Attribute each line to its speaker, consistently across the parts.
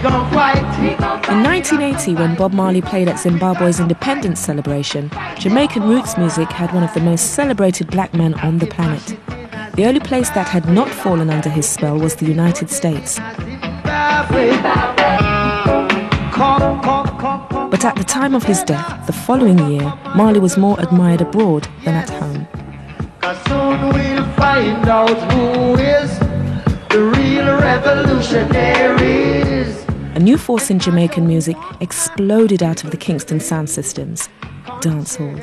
Speaker 1: In 1980, when Bob Marley played at Zimbabwe's independence celebration, Jamaican roots music had one of the most celebrated black men on the planet. The only place that had not fallen under his spell was the United States. But at the time of his death, the following year, Marley was more admired abroad than at home.
Speaker 2: Soon we'll find out who is the real revolutionaries.
Speaker 1: A new force in Jamaican music exploded out of the Kingston sound systems: dancehall.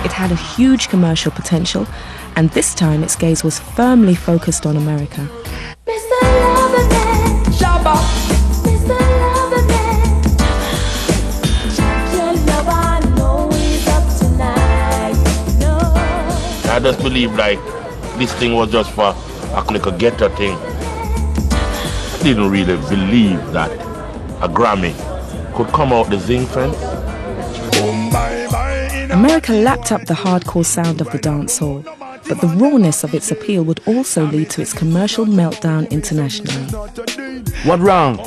Speaker 1: It had a huge commercial potential, and this time its gaze was firmly focused on America.
Speaker 3: I just believe like this thing was just for a little ghetto thing. I didn't really believe that a Grammy could come out the zinc fence.
Speaker 1: America lapped up the hardcore sound of the dancehall, but the rawness of its appeal would also lead to its commercial meltdown internationally.
Speaker 4: What wrong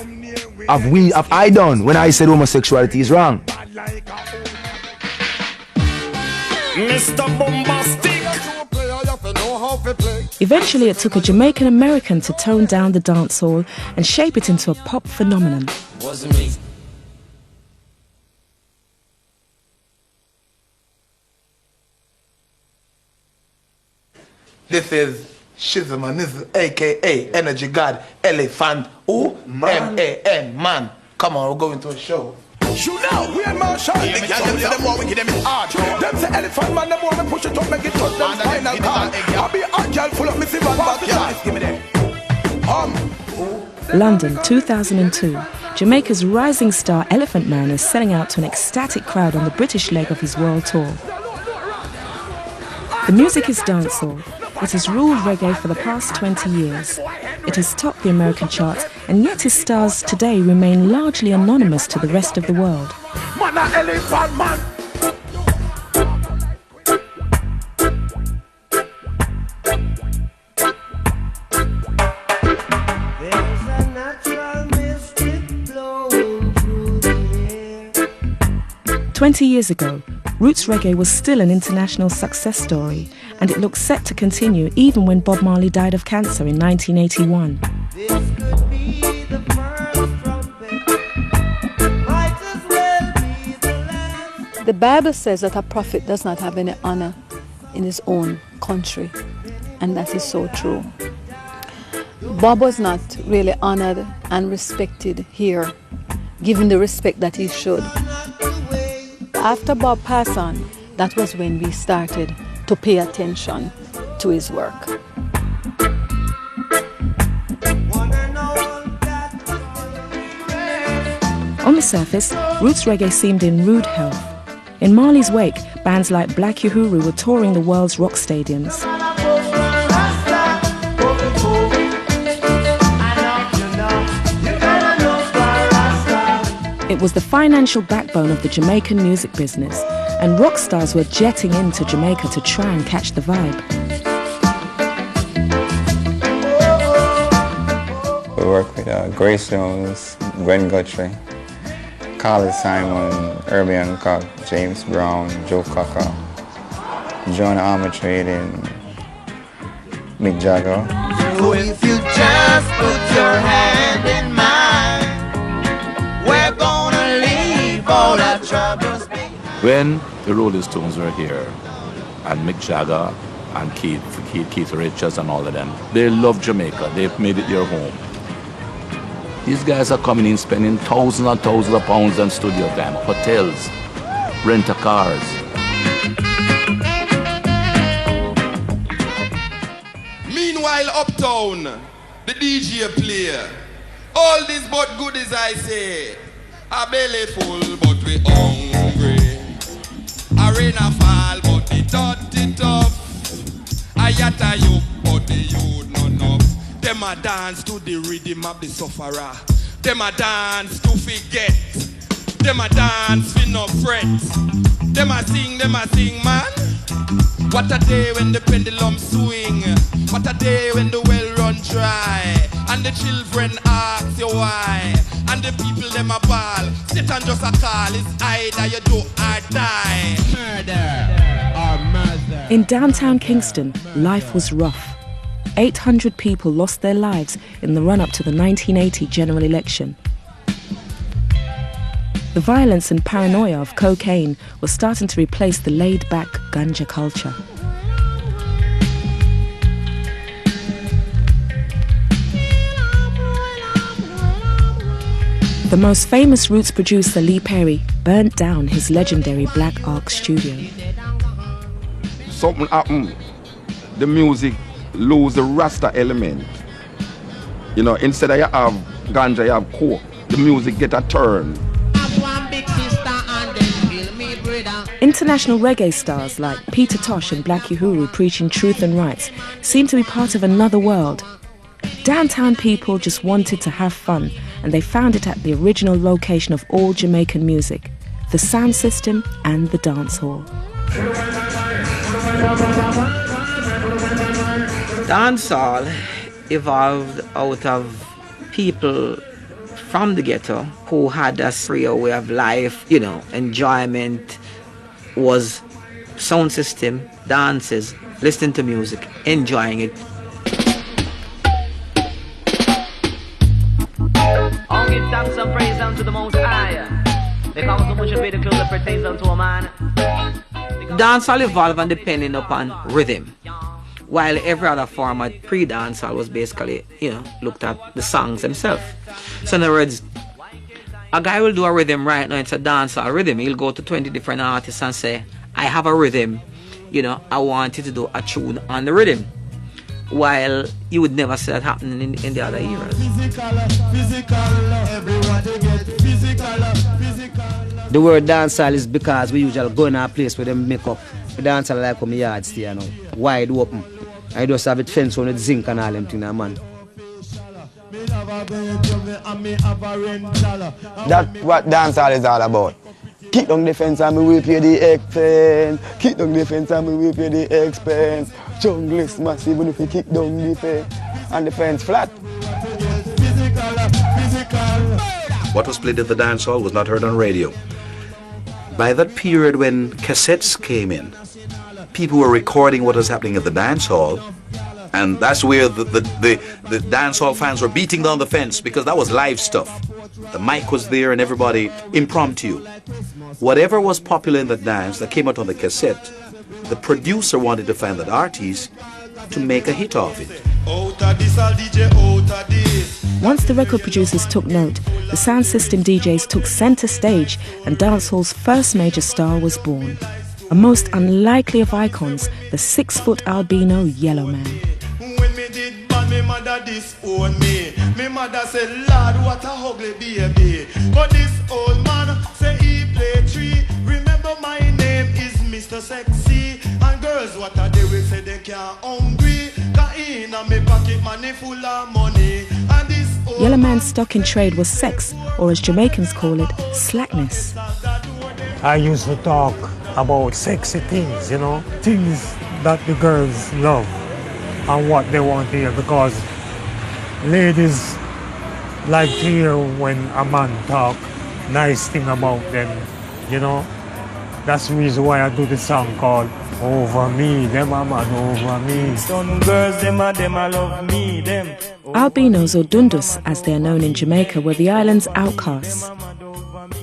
Speaker 4: have I done when I said homosexuality is wrong?
Speaker 2: Mr. Bombastic.
Speaker 1: Eventually, it took a Jamaican American to tone down the dancehall and shape it into a pop phenomenon.
Speaker 2: Wasn't me.
Speaker 5: This is Shizm and this is aka Energy God Elephant O-M-A-N man. Come on, we're going to a show.
Speaker 6: You know, we and Marshall, the girl them more we give them hard. Them say elephant man, them want to push it up, make it touch them final card. I be a girl full of missing one backyard. Give me that.
Speaker 1: London, 2002. Jamaica's rising star Elephant Man is selling out to an ecstatic crowd on the British leg of his world tour. The music is dancehall. It has ruled reggae for the past 20 years. It has topped the American charts, and yet his stars today remain largely anonymous to the rest of the world.
Speaker 6: Man, a elephant man.
Speaker 2: There's a natural mystic blowing through the air.
Speaker 1: 20 years ago, roots reggae was still an international success story, and it looks set to continue even when Bob Marley died of cancer in 1981.
Speaker 2: This could be the first trumpet. Might as well be the last.
Speaker 7: The Bible says that a prophet does not have any honor in his own country, and that is so true. Bob was not really honored and respected here, given the respect that he should. After Bob passed on, that was when we started to pay attention to his work.
Speaker 1: On the surface, roots reggae seemed in rude health. In Marley's wake, bands like Black Uhuru were touring the world's rock stadiums. It was the financial backbone of the Jamaican music business, and rock stars were jetting into Jamaica to try and catch the vibe.
Speaker 8: We work with Grace Jones, Gwen Guthrie, Carly Simon, Herbie Hancock, James Brown, Joe Cocker, Jonah Armitage, and Mick Jagger.
Speaker 2: So if you just put your hand in mine, we're gonna leave all our troubles behind.
Speaker 9: When the Rolling Stones were here, and Mick Jagger and Keith Richards and all of them, they love Jamaica. They've made it their home. These guys are coming in spending thousands and thousands of pounds on studio time, hotels, rent-a-cars.
Speaker 6: Meanwhile, uptown, the DJ play. All these but goodies I say, a belly full but we hungry. Arena fall but the dirty tough. I yatta you but the youth no enough. Them a dance to the rhythm of the sufferer. Them a dance to forget. Them a dance for no fret. Them a sing, man. What a day when the pendulum swing. What a day when the well run run dry. And the children ask you why. And the people them a ball. Satan just a call. It's either you do or die. Murder or murder.
Speaker 1: In downtown Kingston, life was rough. 800 people lost their lives in the run-up to the 1980 general election. The violence and paranoia of cocaine was starting to replace the laid-back ganja culture. The most famous roots producer Lee Perry burnt down his legendary Black Ark studio.
Speaker 10: Something happened. The music lose the Rasta element. You know, instead of you have ganja, you have coke. The music get a turn.
Speaker 1: International reggae stars like Peter Tosh and Black Uhuru preaching truth and rights seem to be part of another world. Downtown people just wanted to have fun, and they found it at the original location of all Jamaican music, the sound system and the dance hall.
Speaker 11: Dancehall evolved out of people from the ghetto who had a freer way of life, you know, enjoyment was sound system, dances, listening to music, enjoying it.
Speaker 12: I'll give thanks and praise unto the Most High, because so much of it clothes that pertains unto a man.
Speaker 11: Dancehall evolved and depending upon rhythm, while every other format pre-dancehall was basically, you know, looked at the songs themselves. So in other words, a guy will do a rhythm right now, it's a dancehall rhythm. He'll go to 20 different artists and say, I have a rhythm, you know, I want you to do a tune on the rhythm. While you would never see that happening in the other eras.
Speaker 13: The word dancehall is because we usually go in a place where they make up. The dancehall like come yard stay, you know, wide open. I just have it fenced on with zinc and all them things, man.
Speaker 8: That's what dancehall is all about. Kick down the fence and me will pay the expense. Kick down the fence and me will pay the expense. Jungle is massive when if you kick down the fence and the fence flat.
Speaker 14: What was played at the dance hall was not heard on radio. By that period when cassettes came in, people were recording what was happening at the dance hall, and that's where the dance hall fans were beating down the fence because that was live stuff. The mic was there and everybody impromptu. Whatever was popular in the dance that came out on the cassette, the producer wanted to find that artist to make a hit of it.
Speaker 1: Once the record producers took note, the sound system DJs took center stage and dancehall's first major star was born. A most unlikely of icons, the 6-foot albino Yellow Man.
Speaker 2: When me did ban, me mother disown me. Me mother said, Lord, what a ugly baby. But this old man say he play tree. Remember my name is Mr. Sexy. And girls, what a they will say they can't hungry. Cause in a me pocket money full of money. And this old
Speaker 1: Yellow Man's stock in trade was sex, or as Jamaicans call it, slackness.
Speaker 15: I used to talk about sexy things, you know, things that the girls love and what they want to hear, because ladies like to hear when a man talk nice thing about them, you know. That's the reason why I do the song called Over Me, them a man over me.
Speaker 2: Some girls, them a love me, them.
Speaker 1: Albinos, or Dundus as they are known in Jamaica, were the island's outcasts.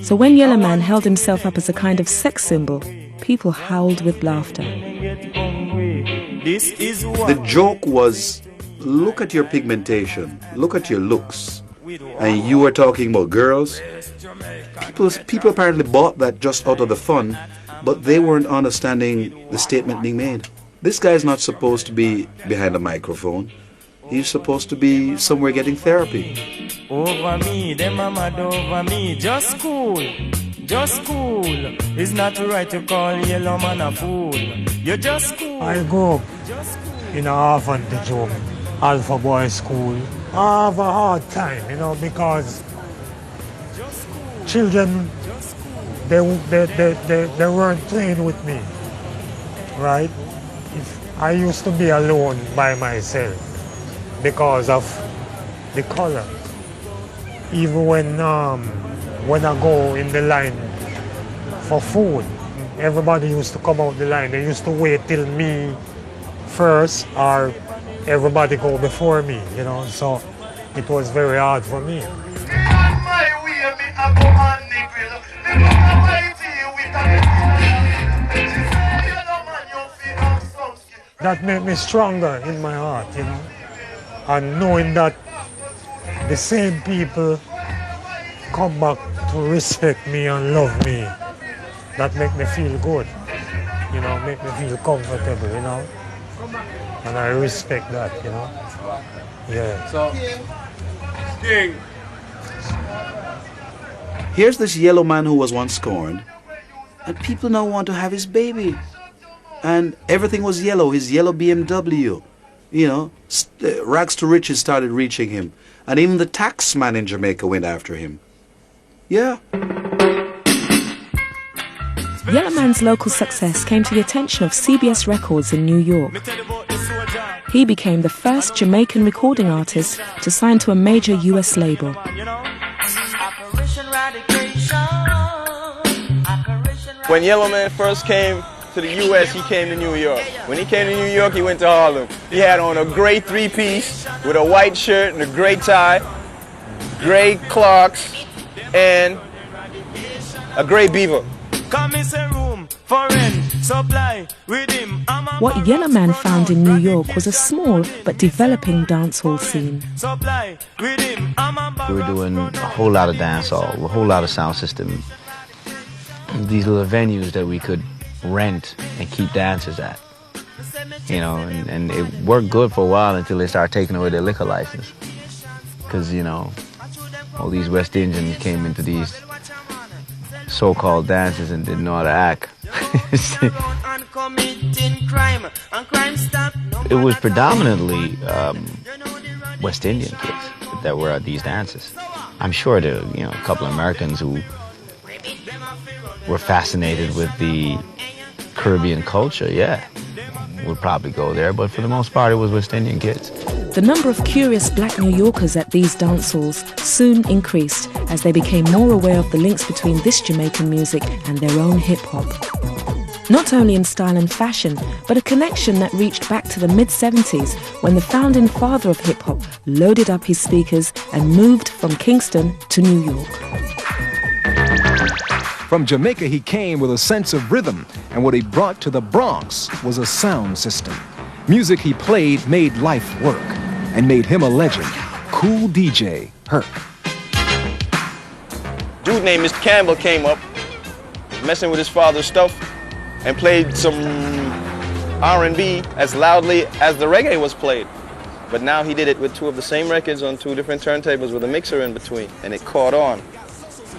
Speaker 1: So when Yellow Man held himself up as a kind of sex symbol, people howled with laughter.
Speaker 14: The joke was, look at your pigmentation, look at your looks, and you were talking about girls. People apparently bought that just out of the fun, but they weren't understanding the statement being made. This guy's not supposed to be behind a microphone. He's supposed to be somewhere getting therapy.
Speaker 2: Over me, them a mad over me. Just cool, just cool. It's not right to call Yellow Man a fool. You're just cool.
Speaker 15: I grew up in an orphanage home, Alpha Boy School. I have a hard time, you know, because children, they weren't playing with me, right? I used to be alone by myself. because of the color. Even when I go in the line for food, everybody used to come out the line. They used to wait till me first or everybody go before me, you know, so it was very hard for me. That made me stronger in my heart, you know, and knowing that the same people come back to respect me and love me, that make me feel good, you know, make me feel comfortable, you know, and I respect that, you know, yeah.
Speaker 14: So, here's this yellow man who was once scorned, and people now want to have his baby. And everything was yellow, his yellow BMW. You know, rags to riches started reaching him. And even the tax man in Jamaica went after him. Yeah.
Speaker 1: Yellow Man's local success came to the attention of CBS Records in New York. He became the first Jamaican recording artist to sign to a major US label.
Speaker 16: When Yellow Man first came to the US, he came to New York. When he came to New York, he went to Harlem. He had on a gray three-piece with a white shirt and a gray tie, gray Clarks, and a gray beaver.
Speaker 1: What Yellow Man found in New York was a small but developing dancehall scene.
Speaker 4: We were doing a whole lot of dancehall, a whole lot of sound system. These little venues that we could rent and keep dancers at, you know, and it worked good for a while until they started taking away their liquor license, because, you know, all these West Indians came into these so-called dances and didn't know how to act. It was predominantly West Indian kids that were at these dances. I'm sure there were, you know, a couple of Americans who were fascinated with the Caribbean culture, yeah, would probably go there, but for the most part it was West Indian kids.
Speaker 1: The number of curious black New Yorkers at these dance halls soon increased as they became more aware of the links between this Jamaican music and their own hip-hop. Not only in style and fashion, but a connection that reached back to the mid-70s when the founding father of hip-hop loaded up his speakers and moved from Kingston to New York.
Speaker 17: From Jamaica, he came with a sense of rhythm, and what he brought to the Bronx was a sound system. Music he played made life work and made him a legend. Cool DJ Herc.
Speaker 16: Dude named Mr. Campbell came up, messing with his father's stuff, and played some R&B as loudly as the reggae was played. But now he did it with two of the same records on two different turntables with a mixer in between, and it caught on.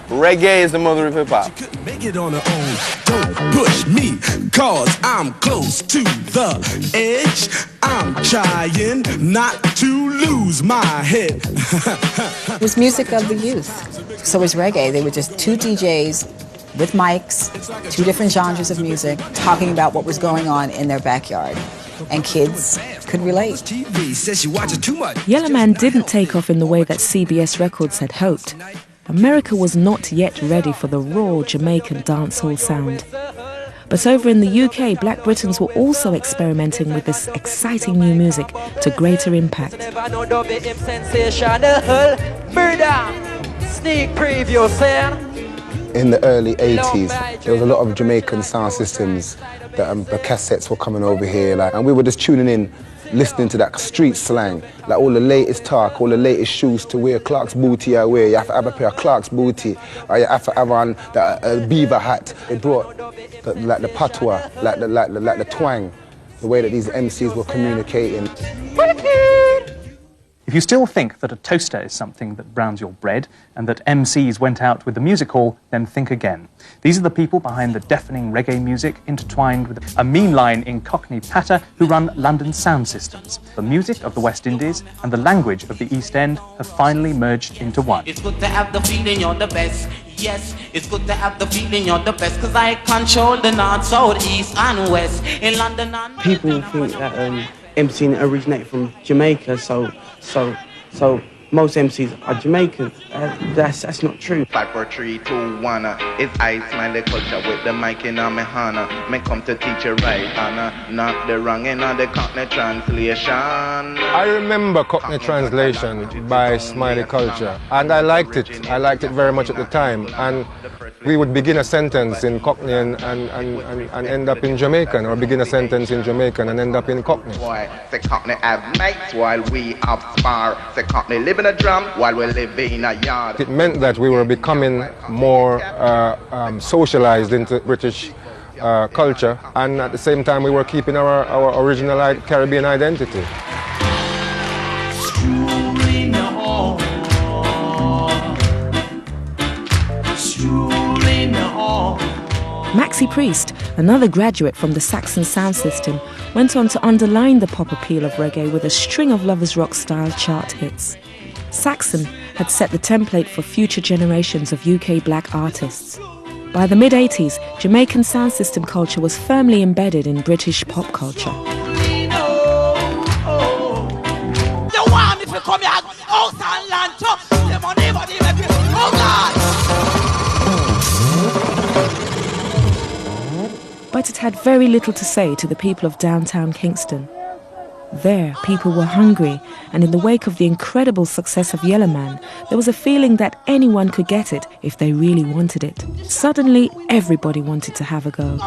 Speaker 16: Reggae is the mother of hip-hop.
Speaker 18: Make it on her own. Don't push me, cause I'm close to the edge. I'm trying not to lose my head.
Speaker 19: It was music of the youth. So was reggae. They were just two DJs with mics, two different genres of music, talking about what was going on in their backyard. And kids could relate.
Speaker 1: Yellow Man didn't take off in the way that CBS Records had hoped. America was not yet ready for the raw Jamaican dancehall sound. But over in the UK, Black Britons were also experimenting with this exciting new music to greater impact.
Speaker 20: Sneak preview,
Speaker 21: In the early 80s, there was a lot of Jamaican sound systems that the cassettes were coming over here, and we were just tuning in, listening to that street slang, like all the latest talk, all the latest shoes to wear, Clark's booty I wear, you have to have a pair of Clark's booty, or you have to have on the beaver hat. It brought the patois, like the twang, the way that these MCs were communicating.
Speaker 22: If you still think that a toaster is something that browns your bread and that MCs went out with the music hall, then think again. These are the people behind the deafening reggae music intertwined with a mean line in Cockney patter who run London Sound Systems. The music of the West Indies and the language of the East End have finally merged into one.
Speaker 23: It's good to have the feeling you're the best. Yes, it's good to have the feeling you're the best, cause I control the north, south, east and west in London and...
Speaker 24: People think that
Speaker 3: MCing originated from Jamaica, so most MCs are Jamaican. That's not true.
Speaker 5: 5, 4, 3, 2, 1. It's I, Smiley Culture with the mic in my hand. Me come to teach you right, Anna. Not the wrong in the Cockney translation.
Speaker 20: I remember Cockney translation by Smiley Culture, and I liked it. I liked it very much at the time. And we would begin a sentence in Cockney and end up in Jamaican, or begin a sentence in Jamaican and end up in Cockney.
Speaker 5: Why, say Cockney have mates while we have spar. Say Cockney live in a drum while we live in a yard.
Speaker 20: It meant that we were becoming more socialized into British culture, and at the same time we were keeping our original Caribbean identity.
Speaker 1: Maxi Priest, another graduate from the Saxon sound system, went on to underline the pop appeal of reggae with a string of lovers rock style chart hits. Saxon had set the template for future generations of UK black artists. By the mid-80s, Jamaican sound system culture was firmly embedded in British pop culture. But it had very little to say to the people of downtown Kingston. There, people were hungry, and in the wake of the incredible success of Yellow Man, there was a feeling that anyone could get it if they really wanted it. Suddenly, everybody wanted to have a go.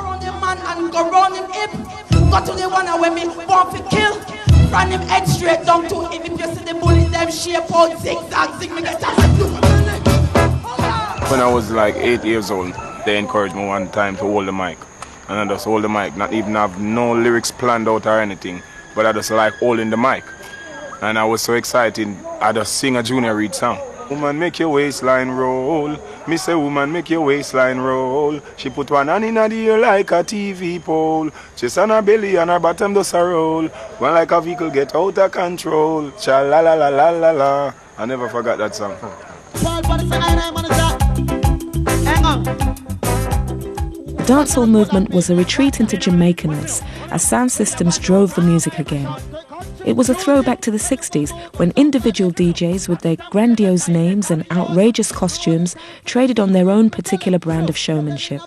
Speaker 24: When I was like 8 years old, they encouraged me one time to hold the mic. And I just hold the mic, not even have no lyrics planned out or anything, but I just like holding the mic. And I was so excited, I just sing a Junior Reid song. Woman, make your waistline roll. Me say, woman, make your waistline roll. She put one hand in the ear like a TV pole. Chest on her belly and her bottom does a roll. One like a vehicle get out of control. Cha la la la la la la. I never forgot that song.
Speaker 1: Hang on. The dancehall movement was a retreat into Jamaicanness as sound systems drove the music again. It was a throwback to the 60s when individual DJs with their grandiose names and outrageous costumes traded on their own particular brand of showmanship.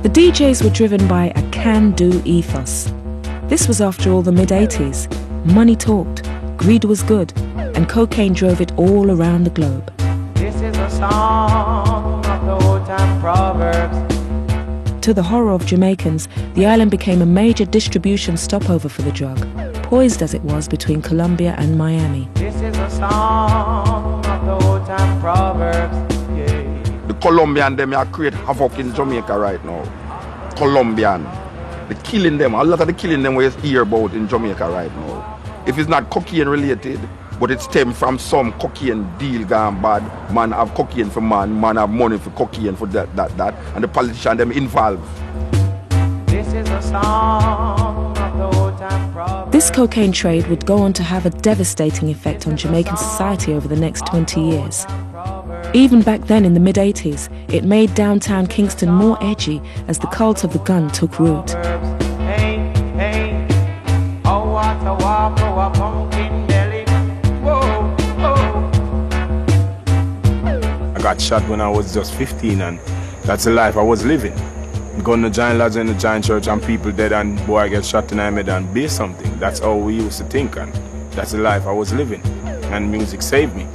Speaker 1: The DJs were driven by a can-do ethos. This was, after all, the mid-80s. Money talked, greed was good, and cocaine drove it all around the globe.
Speaker 23: This is a song of the old-time proverbs.
Speaker 1: To the horror of Jamaicans, the island became a major distribution stopover for the drug, poised as it was between Colombia and Miami.
Speaker 23: This is a song of the old-time proverbs.
Speaker 10: The Colombian, them are create havoc in Jamaica right now. Colombian. The killing them, a lot of the killing them we hear about in Jamaica right now. If it's not cocaine related, but it stems from some cocaine deal gone bad. Man have cocaine for man have money for cocaine for that. And the politicians them involved.
Speaker 23: This is a song of the old-time proverbs.
Speaker 1: This cocaine trade would go on to have a devastating effect on Jamaican society over the next 20 years. Even back then in the mid-80s, it made downtown Kingston more edgy as the cult of the gun took root.
Speaker 24: I got shot when I was just 15 and that's the life I was living. Going to giant lads in the giant church and people dead and boy I get shot in the head and be something. That's how we used to think and that's the life I was living. And music saved me.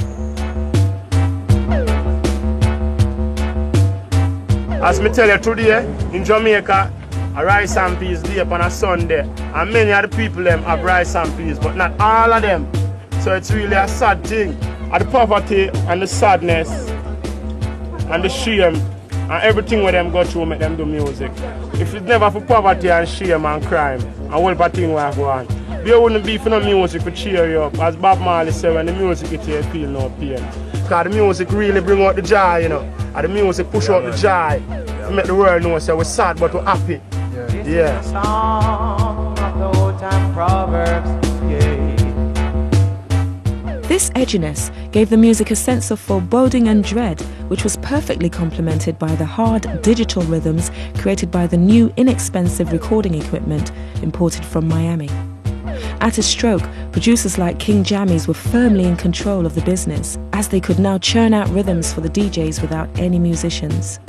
Speaker 25: As me tell you today, in Jamaica, a rice and peas day on a Sunday. And many of the people them have rice and peas, but not all of them. So it's really a sad thing. And the poverty and the sadness and the shame and everything where them go through make them do music. If it's never for poverty and shame and crime, and all the thing we go on, there wouldn't be for no music to cheer you up. As Bob Marley said, when the music hit you, feel no pain. because the music really bring out the joy, you know. And the music push out the joy. To make the world know so we're sad but we're happy. Yeah.
Speaker 23: Song of the old time proverbs,
Speaker 1: This edginess gave the music a sense of foreboding and dread, which was perfectly complemented by the hard digital rhythms created by the new inexpensive recording equipment imported from Miami. At a stroke, producers like King Jammies were firmly in control of the business, as they could now churn out rhythms for the DJs without any musicians.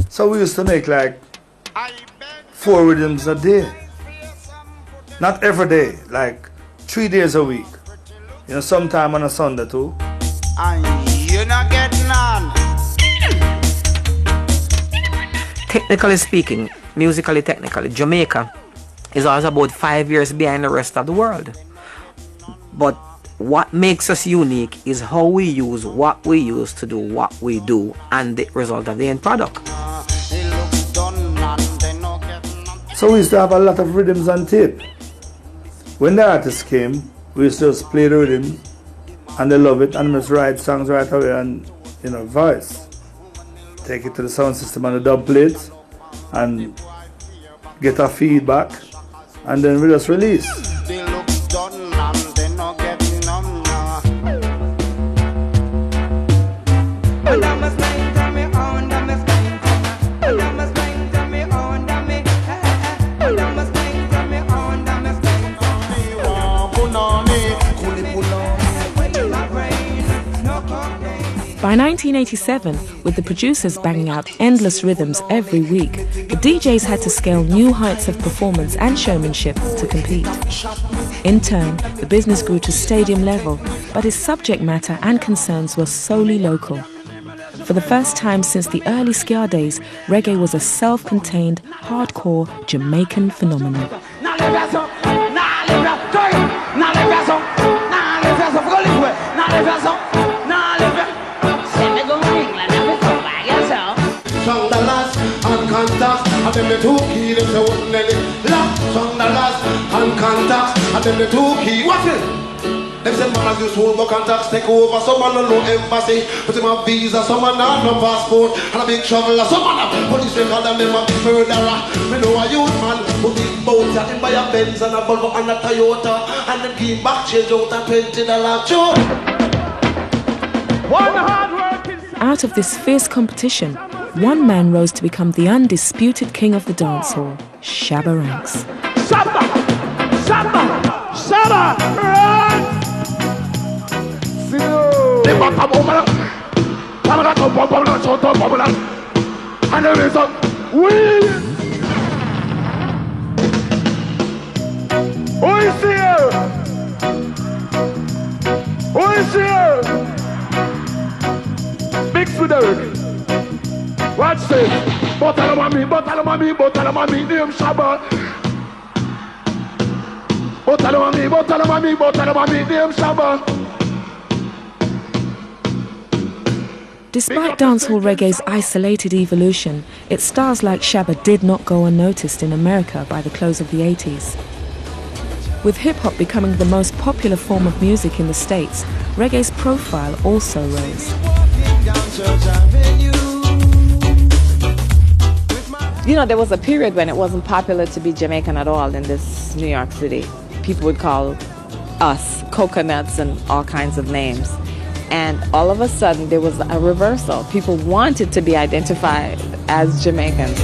Speaker 6: So we used to make like 4 rhythms a day. Not every day, like 3 days a week. You know, sometime on a Sunday too.
Speaker 7: And you're not getting on.
Speaker 9: Technically speaking, musically technically, Jamaica is always about 5 years behind the rest of the world. But what makes us unique is how we use what we use to do what we do and the result of the end product.
Speaker 6: So we used to have a lot of rhythms on tape. When the artists came, we used to just play the rhythm and they love it and just write songs right away and, you know, voice. Take it to the sound system and the dub plates and get a feedback and then we just release.
Speaker 1: By 1987, with the producers banging out endless rhythms every week, the DJs had to scale new heights of performance and showmanship to compete. In turn, the business grew to stadium level, but its subject matter and concerns were solely local. For the first time since the early ska days, reggae was a self-contained, hardcore Jamaican phenomenon.
Speaker 11: And then the 2 key, them say wouldn't let it lock. Song the last and contacts. And then the 2 key, what's it? Them say man as you soon go contacts take over. Some man no embassy, but them have visa. Some man no passport and a big traveler. Some man have police record and them a big murderer. Me know a youth man who big boats and him buy a Benz and a Volvo and a Toyota. And them give back change out a $20 joke.
Speaker 1: One hard working. Out of this fierce competition, one man rose to become the undisputed king of the dancehall, Shabba Ranks.
Speaker 11: Shabba! Shabba! Shabba! Run! And there is a wheel! Who is here? Who is here? Mix with Eric. Watch this. Bottle mommy, name Shabba. Bottle mommy, name Shabba.
Speaker 1: Despite dancehall reggae's isolated evolution, its stars like Shabba did not go unnoticed in America by the close of the 80s. With hip-hop becoming the most popular form of music in the States, reggae's profile also rose.
Speaker 12: You know, there was a period when it wasn't popular to be Jamaican at all in this New York City. People would call us coconuts and all kinds of names. And all of a sudden, there was a reversal. People wanted to be identified as Jamaican.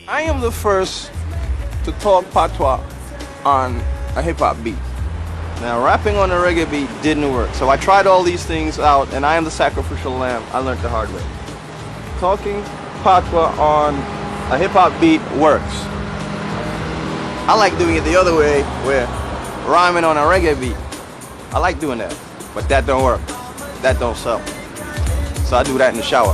Speaker 16: I am the first to talk patois on a hip-hop beat. Now, rapping on a reggae beat didn't work, so I tried all these things out, and I am the sacrificial lamb. I learned the hard way. Talking patois on a hip-hop beat works. I like doing it the other way, where rhyming on a reggae beat. I like doing that, but that don't work. That don't sell. So I do that in the shower.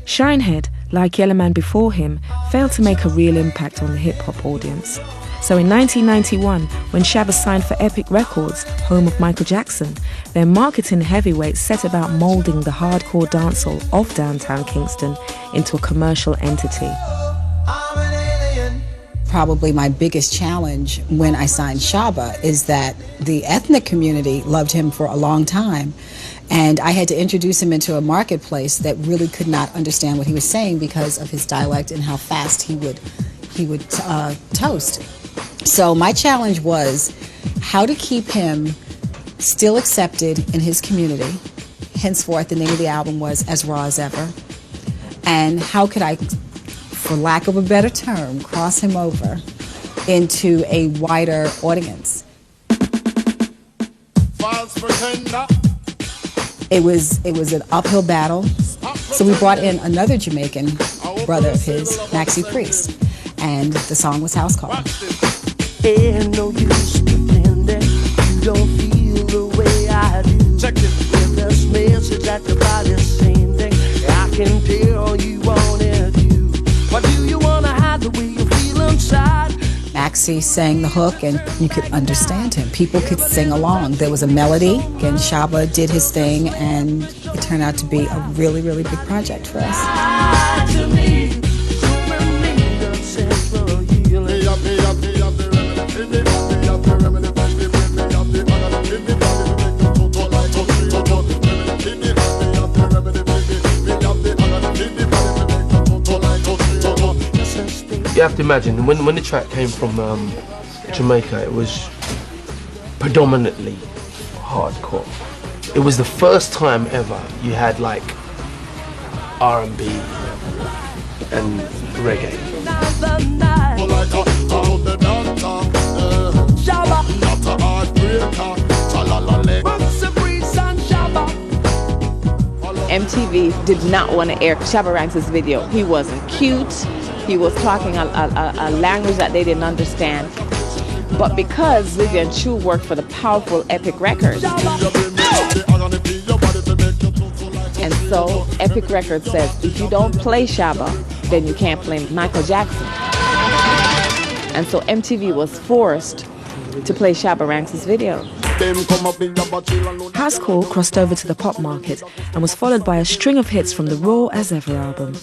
Speaker 1: Shinehead, like Yellowman before him, failed to make a real impact on the hip-hop audience. So in 1991, when Shabba signed for Epic Records, home of Michael Jackson, their marketing heavyweights set about moulding the hardcore dancehall of downtown Kingston into a commercial entity.
Speaker 19: Probably my biggest challenge when I signed Shabba is that the ethnic community loved him for a long time, and I had to introduce him into a marketplace that really could not understand what he was saying because of his dialect and how fast he would toast. So my challenge was how to keep him still accepted in his community. Henceforth, the name of the album was As Raw As Ever. And how could I, for lack of a better term, cross him over into a wider audience? It was an uphill battle. So we brought in another Jamaican brother of his, Maxie Priest, and the song was House Call.
Speaker 23: Ain't no use pretending you don't feel the way I do. Check it. With this message that your body's sending, I can tell you want it you. But do you wanna hide the way you feel inside?
Speaker 19: Maxie sang the hook and you could understand him. People could sing along. There was a melody, and Shabba did his thing, and it turned out to be a really, really big project for us.
Speaker 2: You have to imagine, when the track came from Jamaica, it was predominantly hardcore. It was the first time ever you had like R&B and reggae.
Speaker 12: MTV did not want to air Shabba Ranks' video. He wasn't cute. He was talking a language that they didn't understand. But because Vivian Chu worked for the powerful Epic Records, and so Epic Records says, if you don't play Shabba, then you can't play Michael Jackson. And so MTV was forced to play Shabba Ranks' video.
Speaker 1: House Call crossed over to the pop market and was followed by a string of hits from the Raw As Ever album.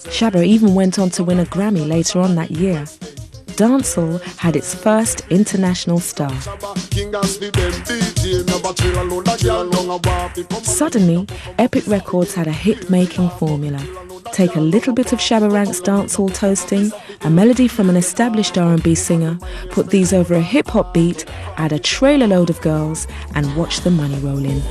Speaker 1: Shabba even went on to win a Grammy later on that year. Dancehall had its first international star. Suddenly, Epic Records had a hit-making formula. Take a little bit of Shabba Ranks dancehall toasting, a melody from an established R&B singer, put these over a hip-hop beat, add a trailer load of girls, and watch the money roll in.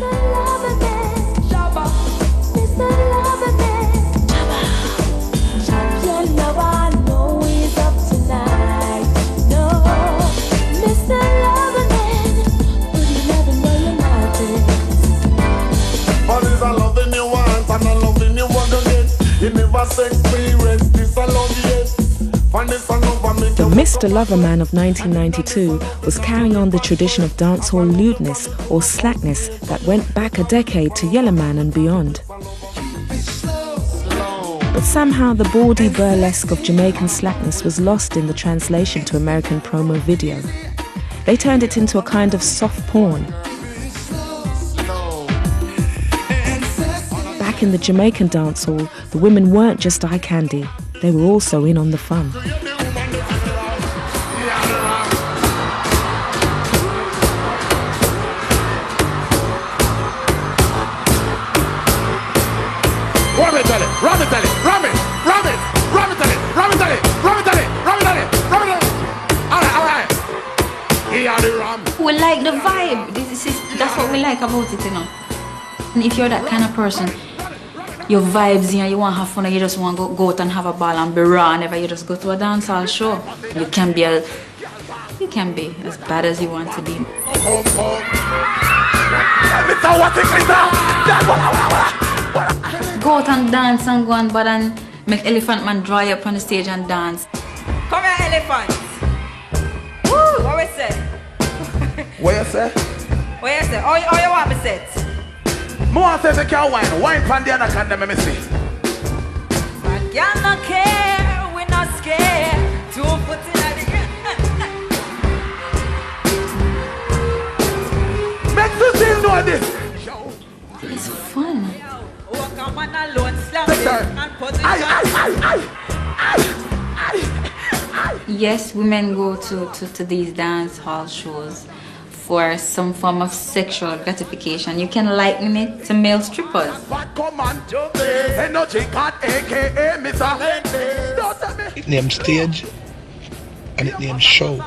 Speaker 1: The Mr. Loverman of 1992 was carrying on the tradition of dancehall lewdness or slackness that went back a decade to Yellowman and beyond. But somehow the bawdy burlesque of Jamaican slackness was lost in the translation to American promo video. They turned it into a kind of soft porn. Back in the Jamaican dancehall, the women weren't just eye candy, they were also in on the fun.
Speaker 8: We like the vibe. That's what we like about it, you know. And if you're that kind of person, your vibes, you know, you want to have fun and you just want to go out and have a ball and be raw and you just go to a dancehall show. You can be as bad as you want to be. Go out and dance and go and bad and make Elephant Man dry up on the stage and dance.
Speaker 13: Come here, elephants. Woo! What we say?
Speaker 10: What you say?
Speaker 13: What you say? How you want me set?
Speaker 10: More says you can't wine pan the other can them me see.
Speaker 13: But y'all not care, we not scared. 2 foot in the
Speaker 11: this.
Speaker 8: It's fun. Yes, women go to these dance hall shows for some form of sexual gratification. You can liken it to male strippers.
Speaker 4: It names stage and it names show.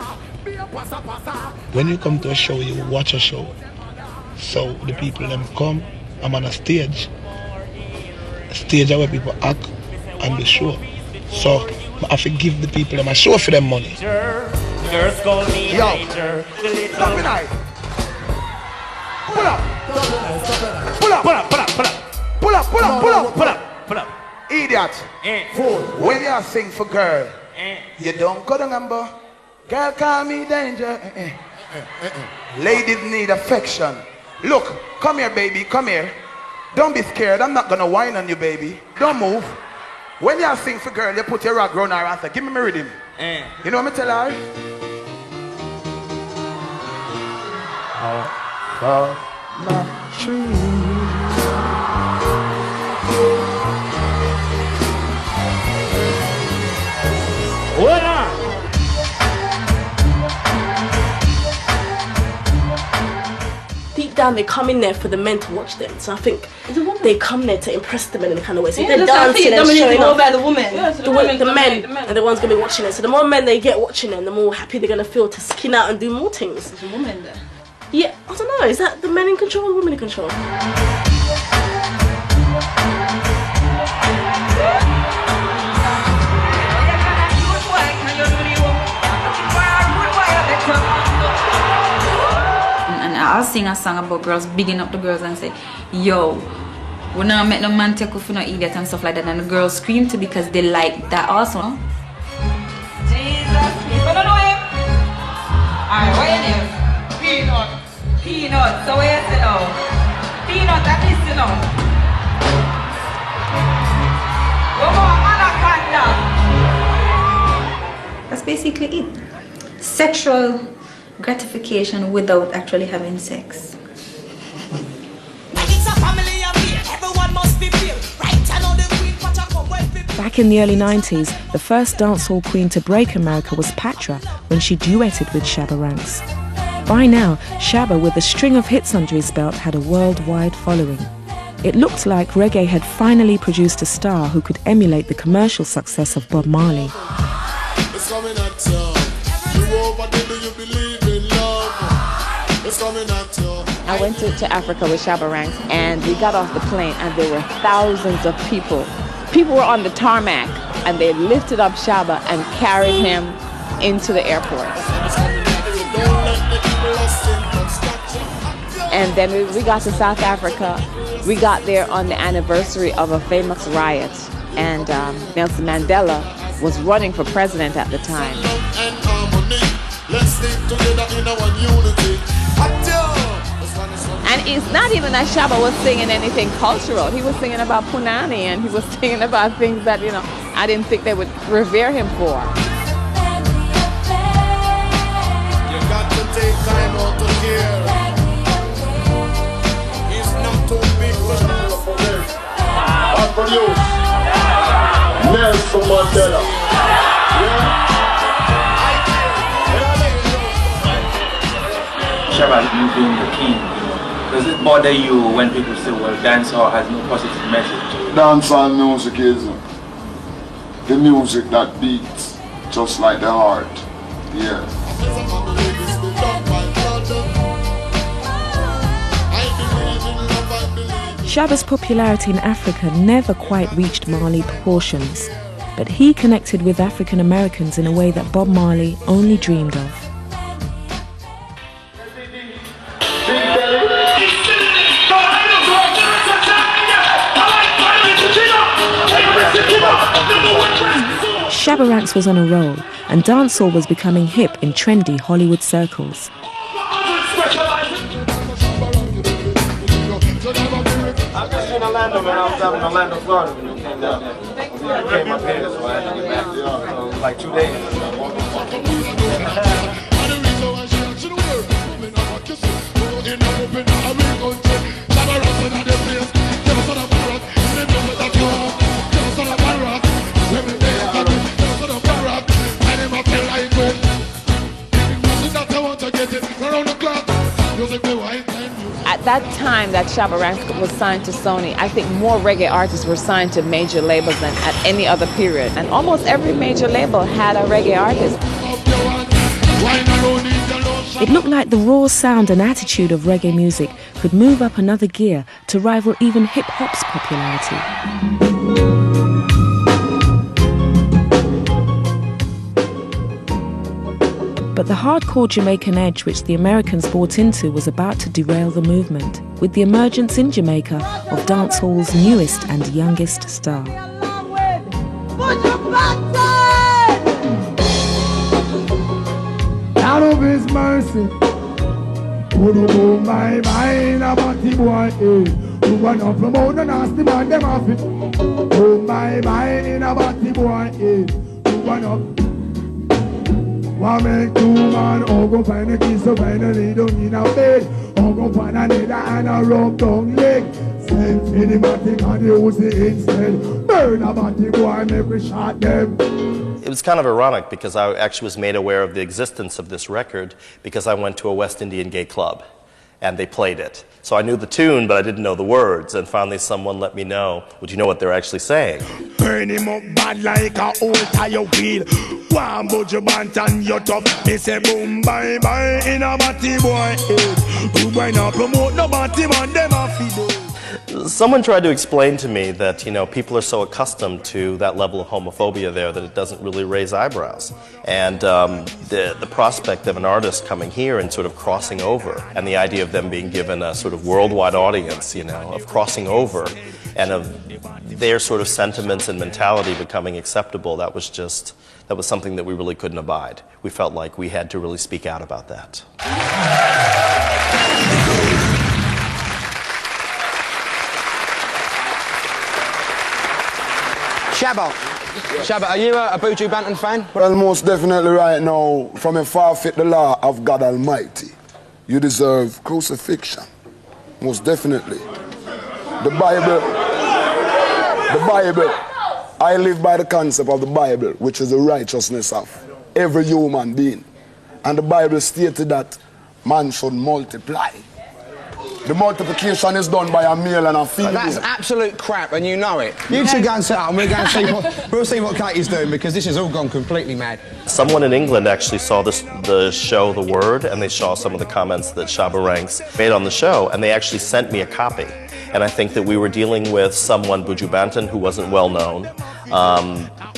Speaker 4: When you come to a show, you watch a show. So the people them come, I'm on a stage. A stage where people act and the show. So I have to give the people them a show for them money.
Speaker 11: Girls call me Major. Stop it, I. Pull up. Pull up, pull up, pull up, pull up. Pull up, pull up, pull up, pull up, pull up. Idiot. When you sing for girl, you don't go to number. Girl call me danger. Ladies need affection. Look, come here, baby, come here. Don't be scared. I'm not gonna whine on you, baby. Don't move. When you sing for girl, you put your rag round her and say, give me my rhythm. You know what I tell her? My tree.
Speaker 25: Hold on.
Speaker 14: Deep down, they come in there for the men to watch them. So I think they come there to impress the men in the kind of way. So
Speaker 15: Yeah,
Speaker 14: they're
Speaker 15: that's
Speaker 14: dancing and showing
Speaker 15: more
Speaker 14: off.
Speaker 15: about the woman. Yeah,
Speaker 14: The men are the ones going to be watching it. So the more men they get watching them, the more happy they're going to feel to skin out and do more things.
Speaker 15: There's a woman there.
Speaker 14: Yeah, I don't know. Is that the men in control or the women in control?
Speaker 8: And I'll sing a song about girls, bigging up the girls and say, yo, we not make no man take off for no idiot and stuff like that. And the girls scream too because they like that also.
Speaker 15: Jesus, you don't know him? Alright, what your name? Peanut. Peanut, so what you say now? Peanut, that is you know.
Speaker 8: That's basically it. Sexual gratification without actually having sex.
Speaker 1: Back in the early 90s, the first dancehall queen to break America was Patra when she duetted with Shabba Ranks. By now, Shabba, with a string of hits under his belt, had a worldwide following. It looked like reggae had finally produced a star who could emulate the commercial success of Bob Marley.
Speaker 12: I went to Africa with Shabba Ranks, and we got off the plane, and there were thousands of people. People were on the tarmac, and they lifted up Shabba and carried him into the airport. And then we got to South Africa. We got there on the anniversary of a famous riot, and Nelson Mandela was running for president at the time. And it's not even that Shabba was singing anything cultural. He was singing about Punani, and he was singing about things that, you know, I didn't think they would revere him for.
Speaker 11: You got to take time out to care. It's not too big for I produce Nelson Mandela.
Speaker 17: Shabba, you being the king, does it bother you when people say, well, dancehall has no positive message to it?
Speaker 11: Dancehall music is the music that beats just like the heart. Yeah.
Speaker 1: Shabba's popularity in Africa never quite reached Marley proportions, but he connected with African Americans in a way that Bob Marley only dreamed of. Shabba Ranks was on a roll, and dancehall was becoming hip in trendy Hollywood circles.
Speaker 25: I've just seen Orlando when I was out in Orlando, Florida when you came down there. You came up here, so I had to get back like 2 days.
Speaker 12: At that time that Shabba Ranks was signed to Sony, I think more reggae artists were signed to major labels than at any other period. And almost every major label had a reggae artist.
Speaker 1: It looked like the raw sound and attitude of reggae music could move up another gear to rival even hip-hop's popularity. But the hardcore Jamaican edge which the Americans bought into was about to derail the movement, with the emergence in Jamaica of dancehall's newest and youngest star.
Speaker 3: Out of His mercy, oh my mind about the boy, you wanna promote the nasty man, them off it. Oh my mind about the boy, you wanna. One make two man, or go find a kiss, so finally don't in a bed, or go find a needle and a rub down leg. Send for the matic and the Uzi instead. Burn about the boy, make we shot them.
Speaker 5: It was kind of ironic because I actually was made aware of the existence of this record because I went to a West Indian gay club and they played it. So I knew the tune, but I didn't know the words, and finally someone let me know, would you know what they're actually saying?
Speaker 3: Burn him up bad like a old tire wheel. One budge band and you're tough. They say boom, bye, bye, in a batty boy. You might not promote no batty man, them a fido.
Speaker 5: Someone tried to explain to me that, you know, people are so accustomed to that level of homophobia there that it doesn't really raise eyebrows. And the prospect of an artist coming here and sort of crossing over, and the idea of them being given a sort of worldwide audience, you know, of crossing over, and of their sort of sentiments and mentality becoming acceptable, that was something that we really couldn't abide. We felt like we had to really speak out about that.
Speaker 18: Shabba, are you a Buju Banton fan?
Speaker 11: Well, most definitely right now, from a forfeit the law of God Almighty, you deserve crucifixion. Most definitely. The Bible, I live by the concept of the Bible, which is the righteousness of every human being. And the Bible stated that man should multiply. The multiplication is done by a male and a female.
Speaker 18: That's absolute crap, and you know it. You two go and sit up, and we'll see what Katie's doing, because this has all gone completely mad.
Speaker 5: Someone in England actually saw the show The Word, and they saw some of the comments that Shabba Ranks made on the show, and they actually sent me a copy. And I think that we were dealing with someone, Buju Banton, who wasn't well known.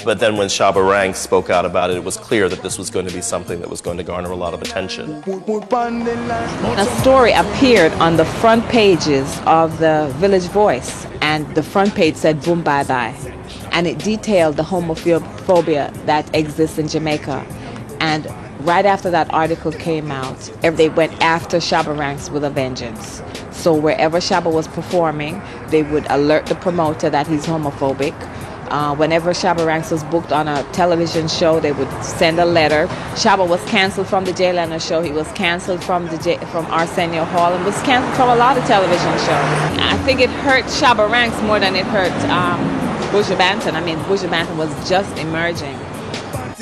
Speaker 5: But then when Shabba Ranks spoke out about it, it was clear that this was going to be something that was going to garner a lot of attention.
Speaker 12: A story appeared on the front pages of the Village Voice, and the front page said boom bye bye, and it detailed the homophobia that exists in Jamaica. And right after that article came out, they went after Shabba Ranks with a vengeance. So wherever Shabba was performing, they would alert the promoter that he's homophobic. Whenever Shabba Ranks was booked on a television show, they would send a letter. Shabba was cancelled from the Jay Leno show. He was cancelled from Arsenio Hall, and was cancelled from a lot of television shows. I think it hurt Shabba Ranks more than it hurt Buju Banton. I mean, Buju Banton was just emerging,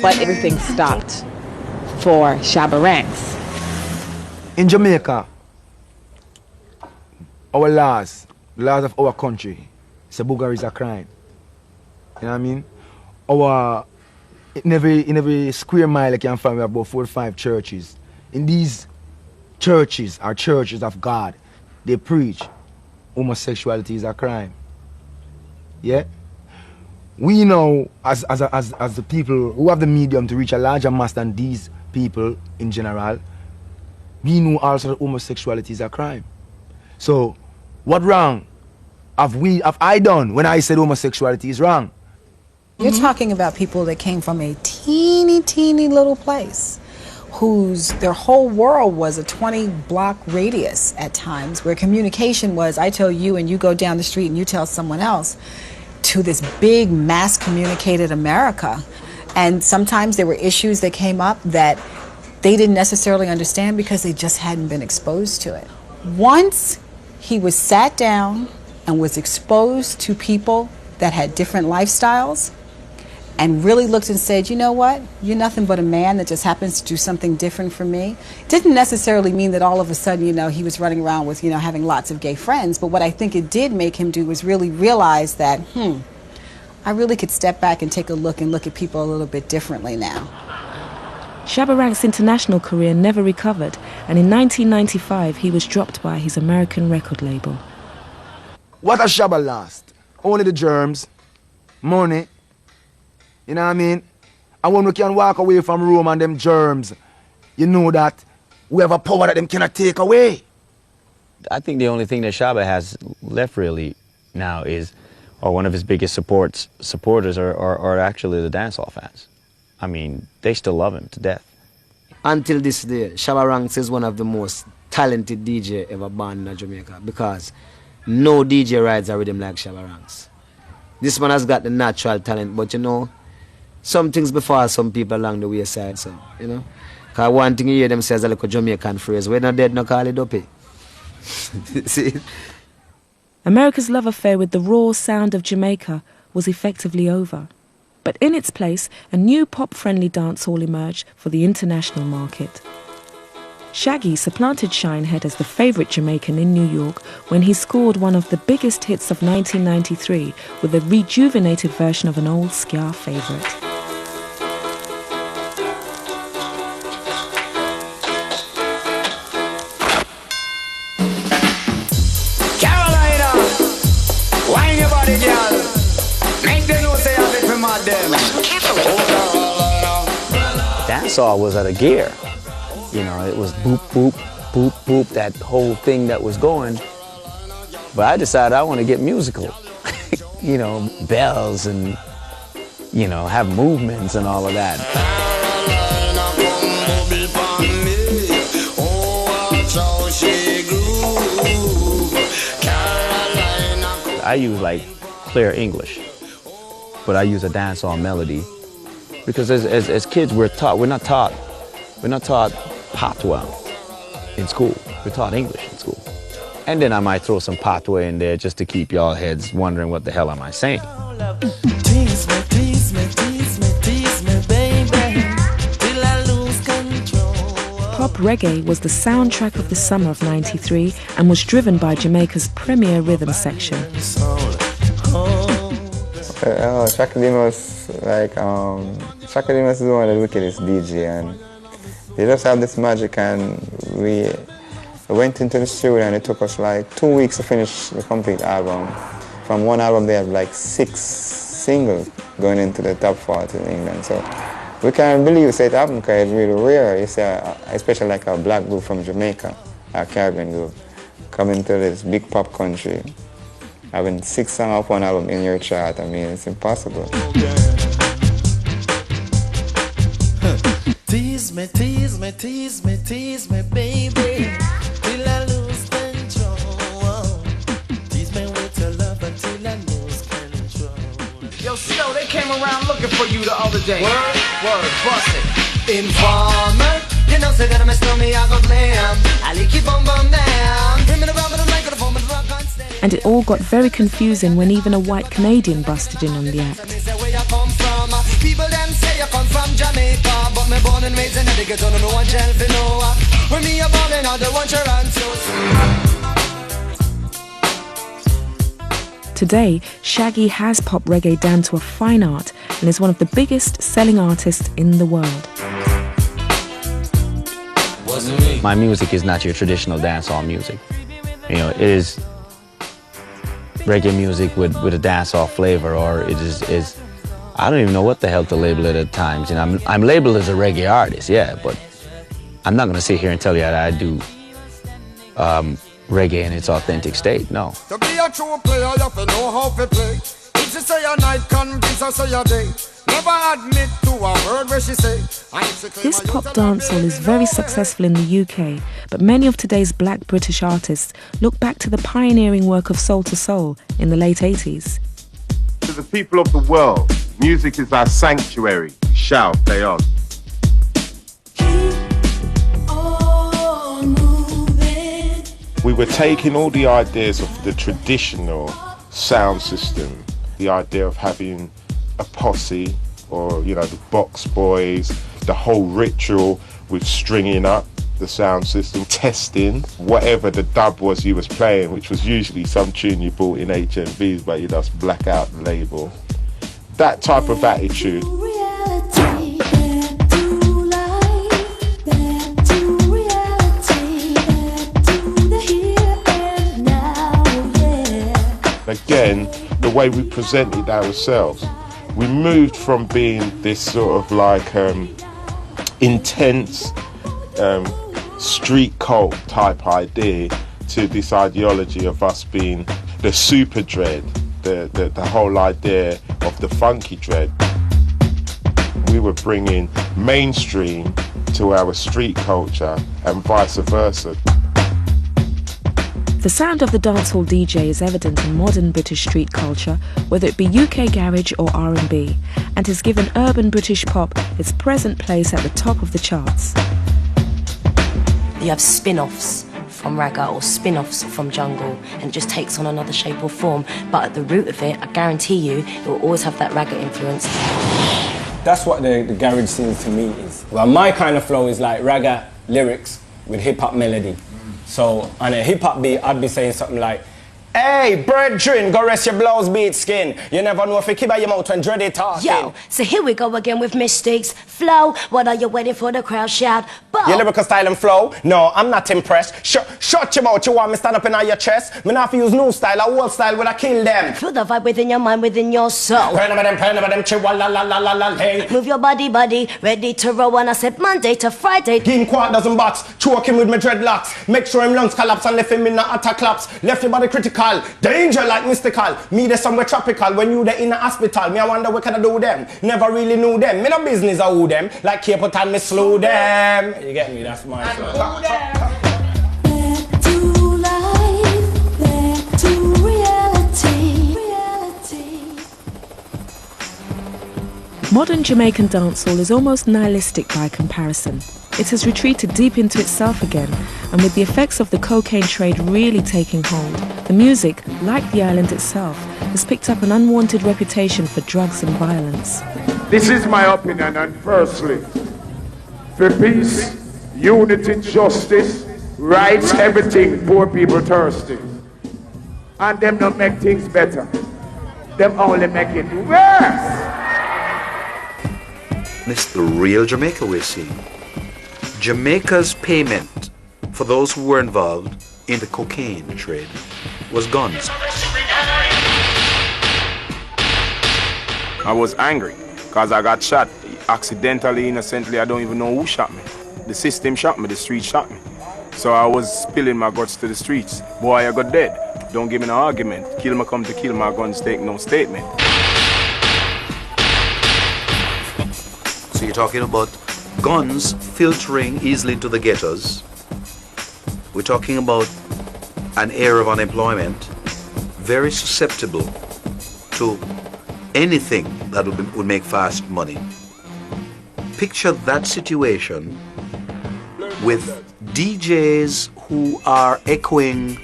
Speaker 12: but everything stopped for Shabba Ranks.
Speaker 20: In Jamaica, our laws, the laws of our country, say booger is a crime. You know what I mean? In every square mile you can find, we have about 4 or 5 churches. In these churches are churches of God. They preach homosexuality is a crime. Yeah? We know as the people who have the medium to reach a larger mass than these people in general, we know also that homosexuality is a crime. So what wrong have I done when I said homosexuality is wrong?
Speaker 19: You're talking about people that came from a teeny little place their whole world was a 20-block radius at times, where communication was, I tell you and you go down the street and you tell someone else, to this big mass communicated America. And sometimes there were issues that came up that they didn't necessarily understand because they just hadn't been exposed to it. Once he was sat down and was exposed to people that had different lifestyles and really looked and said, you know what, you're nothing but a man that just happens to do something different from me. Didn't necessarily mean that all of a sudden, you know, he was running around with, you know, having lots of gay friends, but what I think it did make him do was really realize that, I really could step back and take a look and look at people a little bit differently now.
Speaker 1: Shabba Ranks' international career never recovered, and in 1995 he was dropped by his American record label.
Speaker 7: What a Shabba lost? Only the germs, money, you know what I mean? And when we can walk away from Rome and them germs, you know that we have a power that them cannot take away.
Speaker 9: I think the only thing that Shabba has left really now is, or one of his biggest supporters are actually the dancehall fans. I mean, they still love him to death.
Speaker 21: Until this day, Shabba Ranks is one of the most talented DJ ever born in Jamaica, because no DJ rides a rhythm like Shabba Ranks. This man has got the natural talent, but you know, some things before some people along the wayside, so, you know. Because one thing you hear them say is a little Jamaican phrase, we're not dead, no call it up. See?
Speaker 1: America's love affair with the raw sound of Jamaica was effectively over. But in its place, a new pop-friendly dancehall emerged for the international market. Shaggy supplanted Shinehead as the favourite Jamaican in New York when he scored one of the biggest hits of 1993 with a rejuvenated version of an old ska favourite.
Speaker 9: Dancehall was at a gear. You know, it was boop, boop, boop, boop, that whole thing that was going. But I decided I want to get musical. You know, bells and, you know, have movements and all of that. I use like clear English, but I use a dancehall melody. Because as kids, we're not taught patois in school. We're taught English in school. And then I might throw some patois in there just to keep y'all heads wondering what the hell am I saying.
Speaker 23: Tease me, tease me, tease me, tease me, baby, till I lose control.
Speaker 1: Pop reggae was the soundtrack of the summer of '93 and was driven by Jamaica's premier rhythm section.
Speaker 22: Shaka Demus, Shaka Demus is one of the wickedest DJ, and they just have this magic, and we went into the studio and it took us like 2 weeks to finish the complete album. From one album they have like 6 singles going into the top 40 in England, so we can't believe it happened because it's really rare. You see, especially like a black group from Jamaica, a Caribbean group, coming to this big pop country, having 6 songs off one album in your chart. I mean, it's impossible.
Speaker 23: Tease me, tease me, tease me, tease me, baby, till I lose control. Tease me with your love until I lose control.
Speaker 24: Yo, Snow, they came around looking for you the other day.
Speaker 23: Word, bust it. Informer, you know, say that I'm a snowman, I go glam. I keep on bum down. Bring me the rubber, the mic, the phone, the rock on stage.
Speaker 1: And it all got very confusing when even a white Canadian busted in on the act.
Speaker 23: People them say you come from Jamaica, but me born and raised in the ghetto, no one shall fi know. When me a ballin', I don't want your answers.
Speaker 1: Today, Shaggy has pop reggae down to a fine art and is one of the biggest selling artists in the world.
Speaker 9: My music is not your traditional dancehall music. You know, it is reggae music with a dancehall flavor, or it is I don't even know what the hell to label it at times. You know, I'm labeled as a reggae artist, yeah, but I'm not going to sit here and tell you that I do reggae in its authentic state, no.
Speaker 23: To be a true player, you have to know how to play. If she say a night, convince her say a day. Never admit to a word where she say.
Speaker 1: This pop dancehall is very successful in the UK, but many of today's black British artists look back to the pioneering work of Soul II Soul in the late 80s.
Speaker 26: To the people of the world, music is our sanctuary. Shout, play on. We were taking all the ideas of the traditional sound system, the idea of having a posse, or the box boys, the whole ritual with stringing up the sound system, testing whatever the dub was he was playing, which was usually some tune you bought in HMVs, but you just black out the label. That type of attitude. Again, the way we presented ourselves, we moved from being this sort of like intense street cult type idea to this ideology of us being the super dread, the whole idea of the funky dread. We were bringing mainstream to our street culture and vice versa.
Speaker 1: The sound of the dancehall DJ is evident in modern British street culture, whether it be UK garage or R&B, and has given urban British pop its present place at the top of the charts.
Speaker 2: You have spin-offs from Reggae or spin-offs from Jungle, and it just takes on another shape or form, but at the root of it, I guarantee you, it will always have that Reggae influence.
Speaker 4: That's what the garage scene to me is. Well, my kind of flow is like Reggae lyrics with hip-hop melody. So on a hip-hop beat, I'd be saying something like, "Hey, brethren, go rest your blouse beat skin. You never know if you keep out your mouth when dready talking."
Speaker 2: Yo, so here we go again with mistakes. Flow, what are you waiting for? The crowd shout. Bow.
Speaker 4: Your lyrical style and flow? No, I'm not impressed. Shut your mouth, you want me stand up in your chest? Me not use new style, a old style when I kill them.
Speaker 2: Feel the vibe within your mind, within your soul. Move your body, ready to roll. And I said Monday to Friday.
Speaker 4: Give him quart dozen box, choke him with my dreadlocks. Make sure him lungs collapse and left him in the attack claps. Left your body critical, danger like mystical. Me there somewhere tropical, when you there in the hospital. Me I wonder what can I do with them. Never really knew them. Me no business I who them. Like Cape Town, me slew them. You get me? That's my song.
Speaker 1: Modern Jamaican dancehall is almost nihilistic by comparison. It has retreated deep into itself again, and with the effects of the cocaine trade really taking hold, the music, like the island itself, has picked up an unwanted reputation for drugs and violence.
Speaker 3: This is my opinion, and firstly, for peace, unity, justice, rights, everything, poor people thirsty. And them don't make things better. Them only make it worse.
Speaker 6: It's the real Jamaica we're seeing. Jamaica's payment for those who were involved in the cocaine trade was guns.
Speaker 10: I was angry because I got shot accidentally, innocently. I don't even know who shot me. The system shot me, the street shot me. So I was spilling my guts to the streets. Boy, I got dead. Don't give me no argument. Kill me, come to kill my guns, take no statement.
Speaker 6: So you're talking about guns filtering easily into the ghettos. We're talking about an era of unemployment, very susceptible to anything that would make fast money. Picture that situation with DJs who are echoing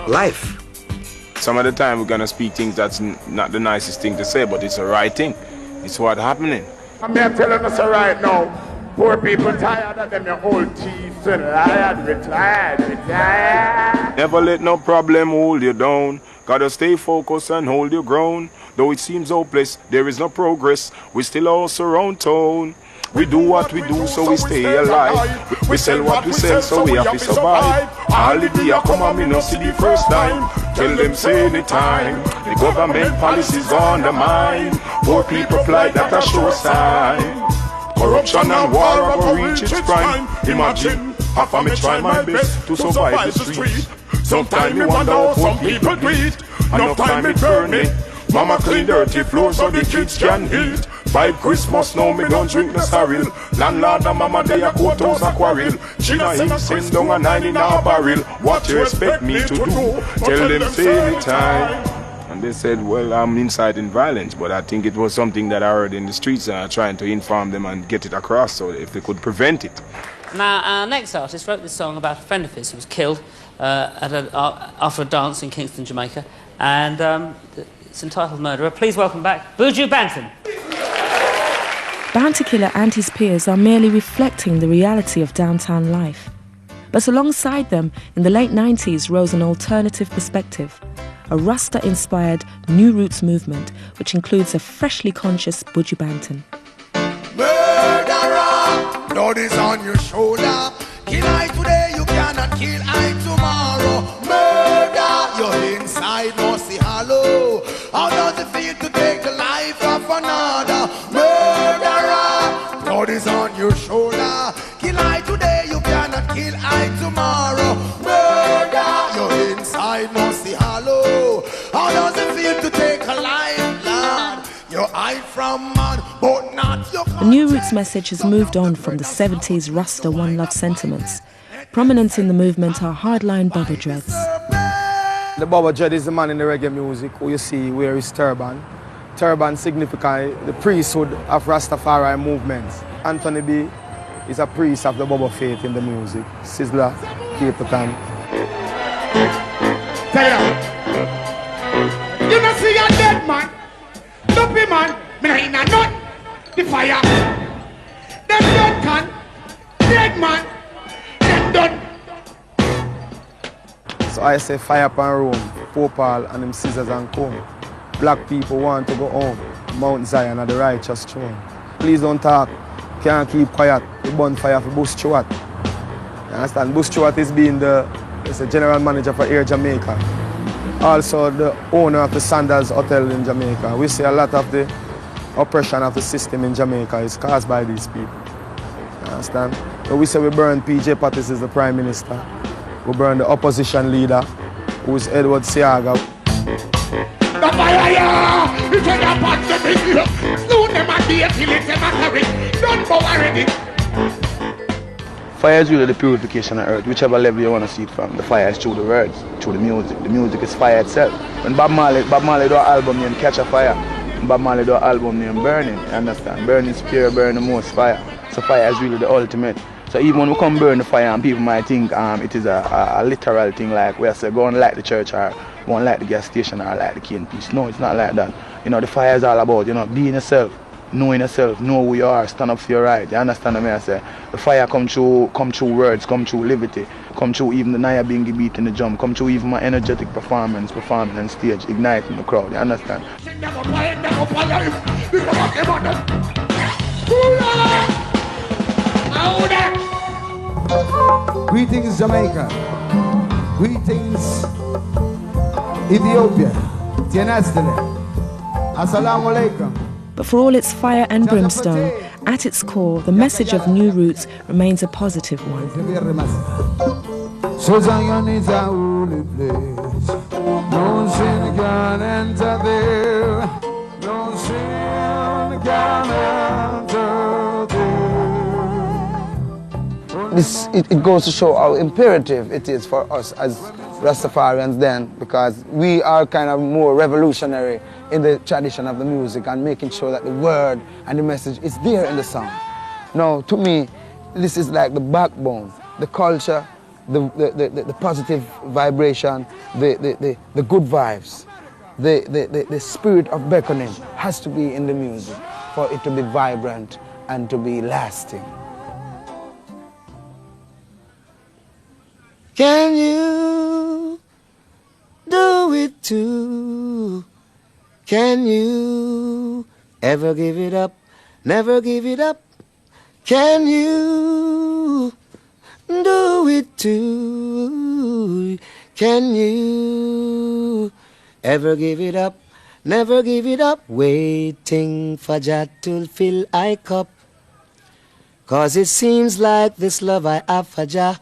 Speaker 6: life.
Speaker 10: Some of the time we're gonna speak things that's not the nicest thing to say, but it's the right thing. It's what's happening.
Speaker 3: I'm telling us right now, poor people tired of them, your old chiefs and retired.
Speaker 10: Never let no problem hold you down. Gotta stay focused and hold your ground. Though it seems hopeless, there is no progress. We still all surround town. We do what we do so we stay alive. We sell what we sell so we have to survive. All the day I come and me no see the first time. Tell them say anytime. The government policies on the mind. Poor people fly that a sure sign. Corruption and war will reach its prime. Imagine, half of me try my best to survive the streets. Sometimes me wonder how some people do it. Enough time it burn it. Mama clean dirty floors so the kids can eat. By Christmas now me don't drink no sorrel. Landlord and mama they a courthouse a quarrel. China him send down a 9 in a barrel. What you expect me to do? Tell them say anytime. And they said, well, I'm inciting violence, but I think it was something that I heard in the streets and I'm trying to inform them and get it across so if they could prevent it.
Speaker 13: Now, our next artist wrote this song about a friend of his who was killed
Speaker 8: after a dance in Kingston, Jamaica, and it's entitled Murderer. Please welcome back Buju Banton.
Speaker 1: Bounty Killer and his peers are merely reflecting the reality of downtown life. But alongside them, in the late 90s rose an alternative perspective, a Rasta-inspired New Roots movement, which includes a freshly conscious Buju Banton.
Speaker 3: Murderer, blood is on your shoulder. Kill I today, you cannot kill I tomorrow. Murder, your inside must be hollow. How does it feel to take the life of another? Murderer, blood is on your shoulder. Kill I today, you cannot kill I tomorrow. Murder, your inside must be hollow. How does it feel to take a life, Lord? Your eye from man, but not your...
Speaker 1: The New Roots message has moved on from the 70s Rasta One Love sentiments. Prominent in the movement are hardline bubble dreads.
Speaker 7: The bubble dread is the man in the reggae music who you see wear his turban. Turban signifies the priesthood of Rastafari movements. Anthony B is a priest of the bubble faith in the music. Sizzler, Capleton.
Speaker 3: Tell you not see a dead man, dopey man, me not in a nut. The fire, them dead can, dead man, them done.
Speaker 7: So I say fire upon Rome, Popal and them scissors and comb. Black people want to go home, Mount Zion and the righteous throne. Please don't talk, can't keep quiet, the bonfire for Bush Stewart. You understand? Bush Stewart is being the general manager for Air Jamaica. Also the owner of the Sandals Hotel in Jamaica. We see a lot of the oppression of the system in Jamaica is caused by these people. You understand? So we say we burn PJ Pattis as the Prime Minister. We burn the opposition leader, who is Edward Siaga.
Speaker 3: The fire, you take a part of it. Soon them a be a killing them a carry. Don't go already.
Speaker 13: Fire is really the purification of earth, whichever level you want to see it from. The fire is through the words, through the music. The music is fire itself. When Bob Marley do an album named Catch a Fire, Bob Marley do an album named Burning, you understand? Burning is pure, burn the most fire. So fire is really the ultimate. So even when we come burn the fire and people might think it is a literal thing like we say go and light the church or go and light the gas station or light the cane piece. No, it's not like that. You know, the fire is all about, you know, being yourself, knowing yourself, know who you are, stand up for your right. You understand what I say? The fire come through words, come through liberty, come through even the Naya Bingy beat in the drum, come through even my energetic performing on stage, igniting the crowd. You understand?
Speaker 3: Greetings Jamaica, greetings Ethiopia, Assalamu alaikum.
Speaker 1: But for all its fire and brimstone, at its core, the message of New Roots remains a positive one.
Speaker 3: So Zion is a holy place, no sin can enter there, no sin can enter there.
Speaker 18: It goes to show how imperative it is for us as Rastafarians then, because we are kind of more revolutionary in the tradition of the music and making sure that the word and the message is there in the song. Now, to me, this is like the backbone, the culture, the positive vibration, the good vibes, the spirit of beckoning has to be in the music for it to be vibrant and to be lasting.
Speaker 23: Can you do it too? Can you ever give it up, never give it up? Can you do it too? Can you ever give it up, never give it up? Waiting for Jah to fill I cup. 'Cause it seems like this love I have for Jah,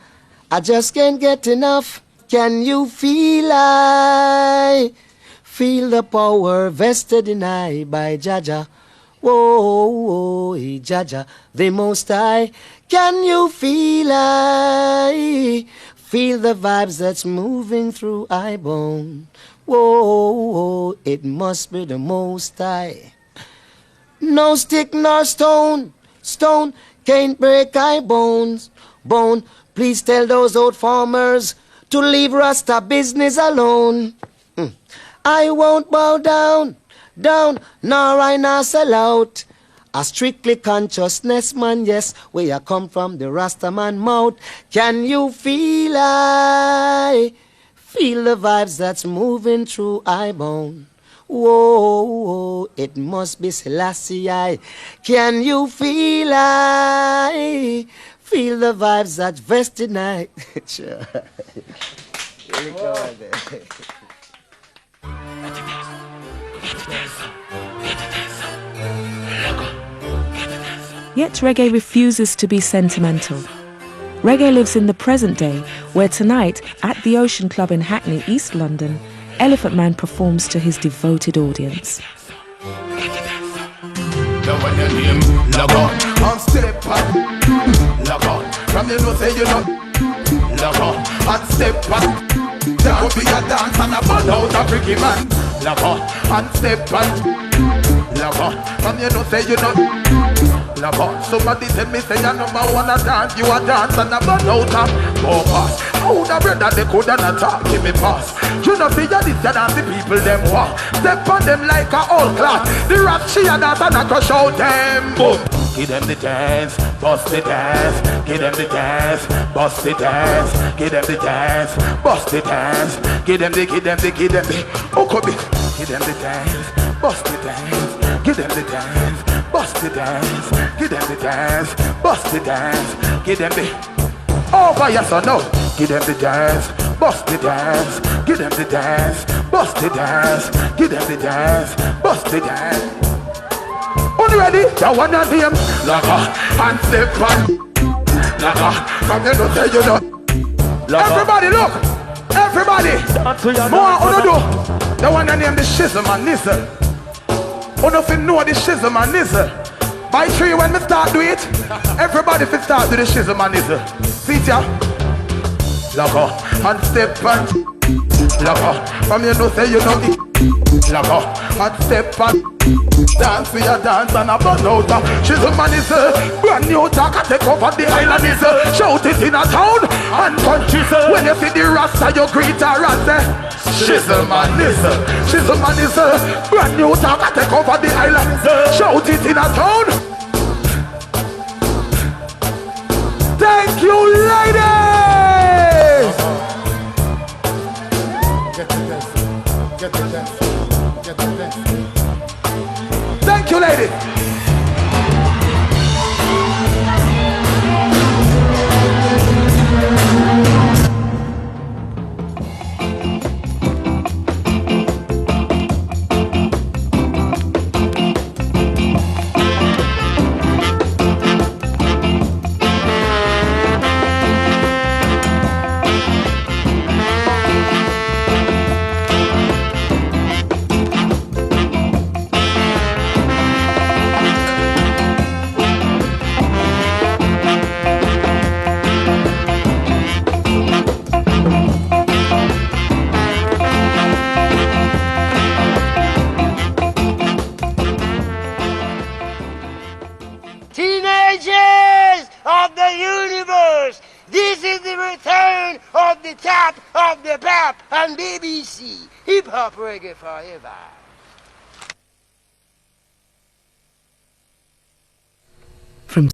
Speaker 23: I just can't get enough. Can you feel feel the power vested in I by Jaja? Whoa, Jaja, the Most High. Can you feel feel the vibes that's moving through I bone? Whoa, it must be the Most High. No stick nor stone, stone can't break I bones, bone. Please tell those old farmers
Speaker 11: to leave Rasta business alone. I won't bow down, nor I not sell out. A strictly consciousness man, yes, where I come from, the Rasta man mouth. Can you feel feel the vibes that's moving through I bone? Whoa, it must be Selassie I. Can you feel feel the vibes that vested night? Sure. Here we go, baby.
Speaker 1: Yet reggae refuses to be sentimental. Reggae lives in the present day, where tonight, at the Ocean Club in Hackney, East London, Elephant Man performs to his devoted audience.
Speaker 3: Log on, step back. Log on, from you know say you know. Log on, and step back. There will be a dance and a ball out a freaky man. Log on, and step back. Log on, from you know say you know. Log on, somebody tell me say you number one a dance. You a dance and a ball out a pass. How the brother they coulda not talk, give me pass. You know see ya this ya dance the people them walk. Step on them like a old class. The rap she a dance and a crush out them. Boom. Give them the dance, bust the dance. Give them the dance, bust the dance. Give them the dance, bust the dance. Give them the. Oh, come it. Give them the dance, bust the dance. Give them the dance, bust the dance. Give them the dance, bust the dance. Give them the. Over yes or no? Give them the dance, bust the dance. Give them the dance, bust the dance. Give them the dance, bust the dance. Only ready? You wanna see him? Laka and step on. Laka, from you know say you know. Everybody look, everybody. More on do. The one that name the Shizzle and Nizzle. One of you know the Shizzle and Nizzle. By three when we start do it, everybody fit start do the Shizzle and Nizzle. See ya? Laka and step on. Laka, from you know say you know it. Laka and step on. Dance for your dance and a burn out. She's a man is a brand new talk and take over the island is a shout it in a town and country. When you see the Rasta you greet her and say she's a man is a, she's a man is a brand new talk and take over the island is a shout it in a town. Thank you ladies. Get the dance, get the dance, get the dance. Thank you, lady.
Speaker 14: Teenagers of the universe, this is the return of the top of the pop on BBC. Hip hop reggae forever.
Speaker 1: From